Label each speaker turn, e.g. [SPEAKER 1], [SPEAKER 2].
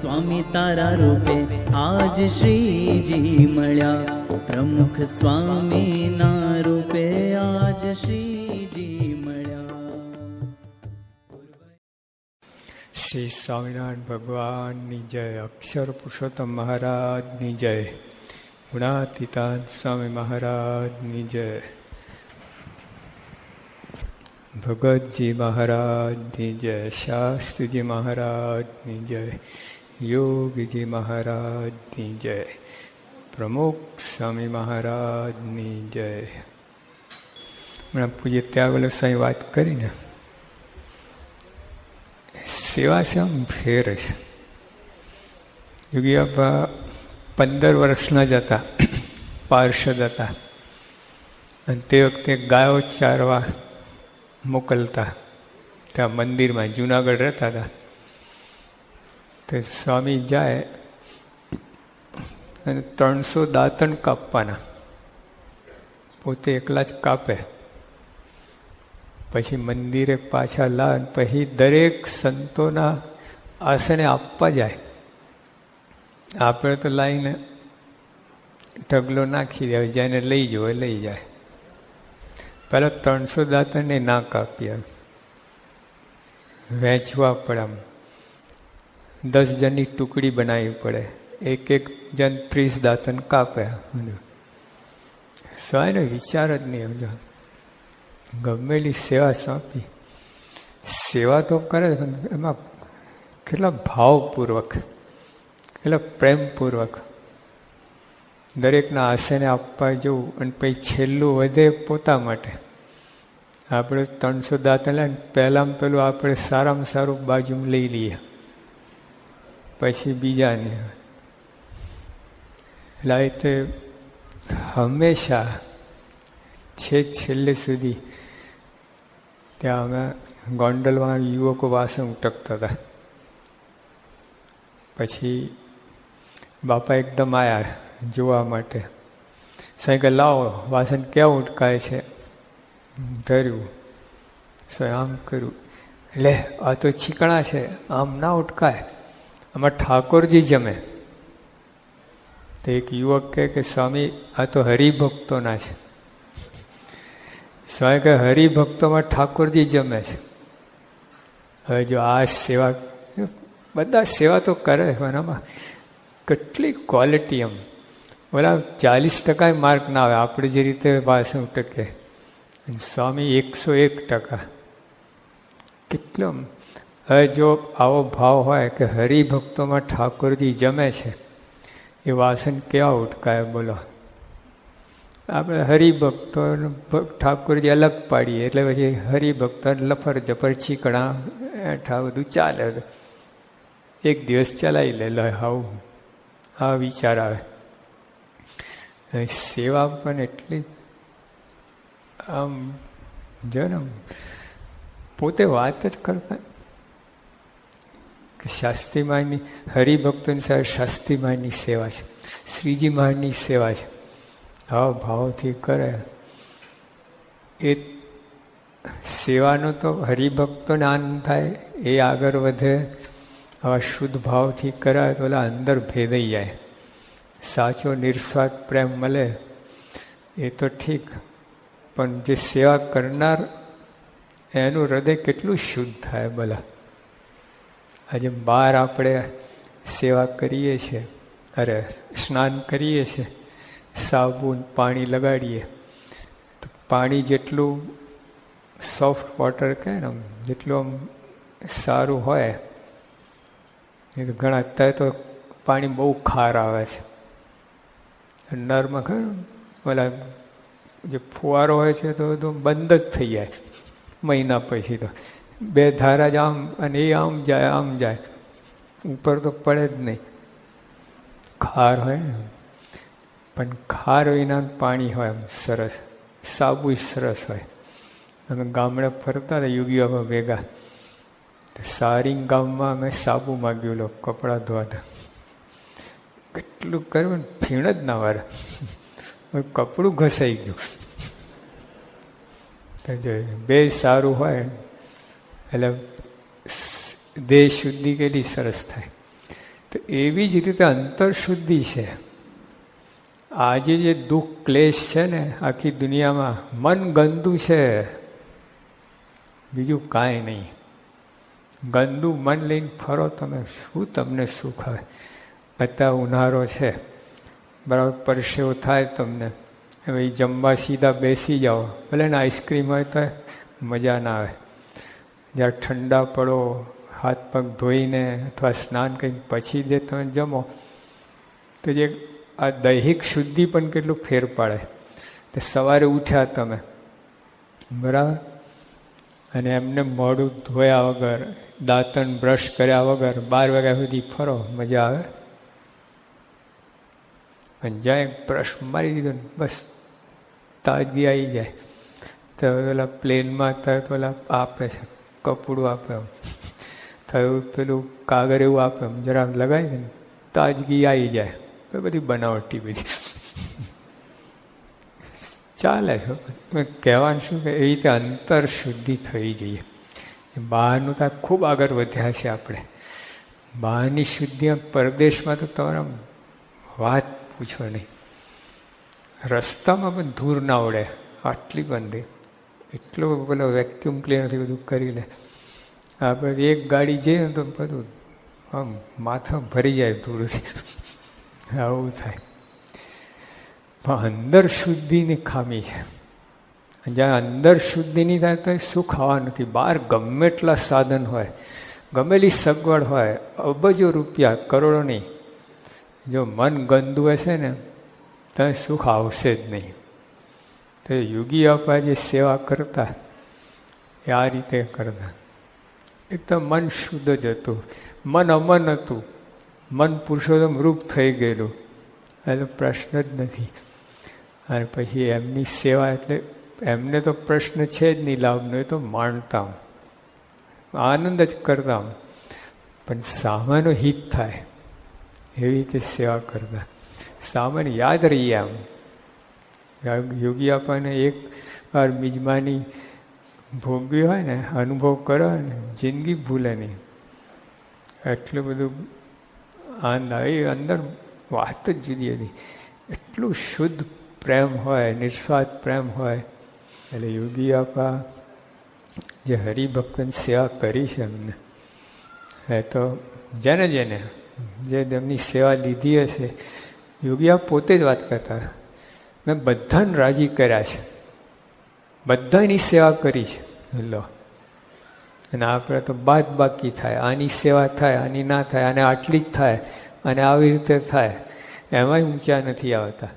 [SPEAKER 1] સ્વામી તારા રૂપે આજ શ્રીજી મળ્યા, પ્રમુખ સ્વામીના રૂપે આજ શ્રીજી મળ્યા.
[SPEAKER 2] શ્રી સ્વામિનારાયણ ભગવાનની જય, અક્ષર પુરુષોત્તમ મહારાજની જય, ગુણાતીતાન સ્વામી મહારાજની જય, ભગતજી મહારાજની જય, શાસ્ત્રીજી મહારાજની જય, યોગીજી મહારાજની જય, પ્રમુખ સ્વામી મહારાજની જય. હમણાં પૂજ્ય ત્યાગલ સ્વામી વાત કરીને સેવા છે આમ ફેર છે. યોગી બાપા 15 વર્ષના જ હતા, પાર્ષદ હતા, અને તે વખતે ગાયો ચારવા મોકલતા ત્યાં મંદિરમાં, જુનાગઢ રહેતા હતા. તો સ્વામી જાય અને 300 દાંતણ કાપવાના, પોતે એકલા જ કાપે, પછી મંદિરે પાછા લાવે, પછી દરેક સંતોના આસને આપવા જાય. આપણે તો લાવીને ઢગલો નાખી દે, જેને લઈ જવો લઈ જાય. પહેલાં 300 દાંતણને ના કાપીએ, વહેંચવા પડે. આમ 10 જણની ટુકડી બનાવવી પડે, એક જણ 30 દાંતણ કાપે. સ્વાયનો વિચાર જ નહીં. સમજો, ગમેલી સેવા સોંપી, સેવા તો કરે, એમાં કેટલા ભાવપૂર્વક, કેટલા પ્રેમપૂર્વક દરેકના આસને આપવા જવું. અને પછી છેલ્લું વધે પોતા માટે. આપણે 300 દાંતણ લે, પહેલાં પેલું આપણે સારામાં સારું બાજુમાં લઈ લઈએ, પછી બીજાને. એટલે આ રીતે હંમેશા છેલ્લે સુધી ત્યાં અમે ગોંડલમાં યુવકો વાસણ ઉટકતા હતા. પછી બાપા એકદમ આવ્યા જોવા માટે. સાંઈ કે લાવો વાસણ ક્યાં ઉટકાય છે. ધર્યું, સાંઈ આમ કર્યું, લે આ તો છીકણા છે, આમ ના ઉટકાય, આમાં ઠાકોરજી જમે. તો એક યુવક કહે કે સ્વામી આ તો હરિભક્તોના છે. સ્વામી કે હરિભક્તોમાં ઠાકોરજી જમે છે. હવે જો આ સેવા, બધા સેવા તો કરે, પણ આમાં કેટલી ક્વોલિટી. એમ ઓલા 40% માર્ક ના આવે, આપણે જે રીતે વાસણ ટકે, સ્વામી 101%. કેટલો! હવે જો આવો ભાવ હોય કે હરિભક્તોમાં ઠાકોરજી જમે છે, એ વાસણ કેવા ઉટકાય બોલો. આપણે હરિભક્તો ઠાકોરજી અલગ પાડીએ, એટલે પછી હરિભક્તો લફર જફર છીકણા એઠા બધું ચાલે. એક દિવસ ચલાવી લે, આવું આ વિચાર આવે. સેવા પણ એટલી આમ જો ને, પોતે વાત જ કરતા કે શાસ્ત્રી મહારાજની, હરિભક્તોની સાથે શાસ્ત્રી મહારાજની સેવા છે, શ્રીજી મહારાજની સેવા છે. આવા ભાવથી કરે એ સેવાનો તો હરિભક્તોને આનંદ થાય, એ આગળ વધે. આવા શુદ્ધ ભાવથી કરાય તો ઓલા અંદર ભેદાઈ જાય, સાચો નિસ્વાર્થ પ્રેમ મળે એ તો ઠીક, પણ જે સેવા કરનાર એનું હૃદય કેટલું શુદ્ધ થાય ભલા. આજે બહાર આપણે સેવા કરીએ છીએ, અરે સ્નાન કરીએ છીએ, સાબુન પાણી લગાડીએ તો પાણી જેટલું સોફ્ટ વોટર કહે ને, જેટલું આમ સારું હોય, એ તો ઘણા અત્યારે તો પાણી બહુ ખાર આવે છે. નળમાં ખરું ઓલા જે ફુવારો હોય છે તો બધું બંધ જ થઈ જાય મહિના પછી. તો 2 ધારા જ આમ, અને એ આમ જાય આમ જાય, ઉપર તો પડે જ નહીં. ખાર હોય ને, પણ ખાર વિના પાણી હોય એમ સરસ, સાબુ સરસ હોય. અમે ગામડે ફરતા હતા યોગીઓ ભેગા, સારી ગામમાં અમે સાબુ માગ્યું, લો કપડાં ધોવાતા. કેટલું કર્યું ને, ફીણ જ ના વારે, કપડું ઘસાઈ ગયું. બે સારું હોય એટલે દેહ શુદ્ધિ કેટલી સરસ થાય. તો એવી જ રીતે અંતરશુદ્ધિ છે. આજે જે દુઃખ ક્લેશ છે ને આખી દુનિયામાં, મન ગંદુ છે, બીજું કાંઈ નહીં. ગંદુ મન લઈને ફરો તમે, શું તમને સુખ આવે? અત્યારે ઉનાળો છે, બરાબર, પરસેવો થાય તમને, હવે જમવા સીધા બેસી જાઓ, ભલે ને આઈસ્ક્રીમ હોય તો મજા ના આવે. જ્યારે ઠંડા પડો, હાથ પગ ધોઈને અથવા સ્નાન કરીને પછી જે તમે જમો તો જે આ દૈહિક શુદ્ધિ પણ કેટલું ફેર પાડે. તો સવારે ઉઠ્યા તમે, બરાબર, અને એમને મોઢું ધોયા વગર, દાંતણ બ્રશ કર્યા વગર 12 વાગ્યા સુધી ફરો, મજા આવે? અને જ્યાં બ્રશ મારી દીધો ને બસ તાજગી આવી જાય. તો પેલા પ્લેનમાં તો પેલા આપે છે, કપડું આપે, એમ થયું પેલું કાગળ એવું આપે, એમ જરા લગાવી દે ને તાજગી આવી જાય. બધી બનાવટી બધી ચાલે છે. કહેવાનું શું કે એવી રીતે અંતર શુદ્ધિ થઈ જોઈએ. બહારનું તો ખૂબ આગળ વધ્યા છે આપણે. બહારની શુદ્ધિ પરદેશમાં તો તમારા વાત પૂછો નહીં. રસ્તામાં પણ ધૂળ ના ઉડે, આટલી બંધી, એટલો પેલો વેક્યુમ ક્લીનરથી બધું કરી લે. આપણે એક ગાડી જઈએ તો બધું આમ માથા ભરી જાય ધૂળથી, આવું થાય. પણ અંદર શુદ્ધિની ખામી છે. જ્યાં અંદર શુદ્ધિ નહીં થાય તો શું ખાવા નથી. બહાર ગમે એટલા સાધન હોય, ગમેલી સગવડ હોય, અબજો રૂપિયા, કરોડો નહીં, જો મન ગંદુ હશે ને તો સુખ આવશે જ નહીં. તો યોગી આપા જે સેવા કરતા એ આ રીતે કરતા. એકદમ મન શુદ્ધ જ હતું, મન અમન હતું, મન પુરુષોત્તમ રૂપ થઈ ગયેલું, એટલે પ્રશ્ન જ નથી. અને પછી એમની સેવા એટલે એમને તો પ્રશ્ન છે જ નહીં લાભનો, એ તો માણતા, આનંદ જ કરતા, પણ સામાનું હિત થાય એવી રીતે સેવા કરતા. સામાન યાદ રહીએ. આમ યોગી આપણને એક વાર મિજમાની ભોગવી હોય ને, અનુભવ કરો ને, જિંદગી ભૂલે નહીં. એટલું બધું આનંદ આવે. એ અંદર વાત જ જુદી હતી. એટલું શુદ્ધ પ્રેમ હોય, નિસ્વાર્થ પ્રેમ હોય. એટલે યોગી આપા જે હરિભક્તની સેવા કરી છે એમને, એ તો જેને જેને જે તેમની સેવા લીધી હશે, યોગી આપા પોતે જ વાત કરતા, મેં બધાને રાજી કર્યા છે, બધાની સેવા કરી છે. લો, અને આપણે તો બાદ બાકી થાય, આની સેવા થાય, આની ના થાય, અને આટલી જ થાય, અને આવી રીતે થાય, એમાંય ઊંચા નથી આવતા.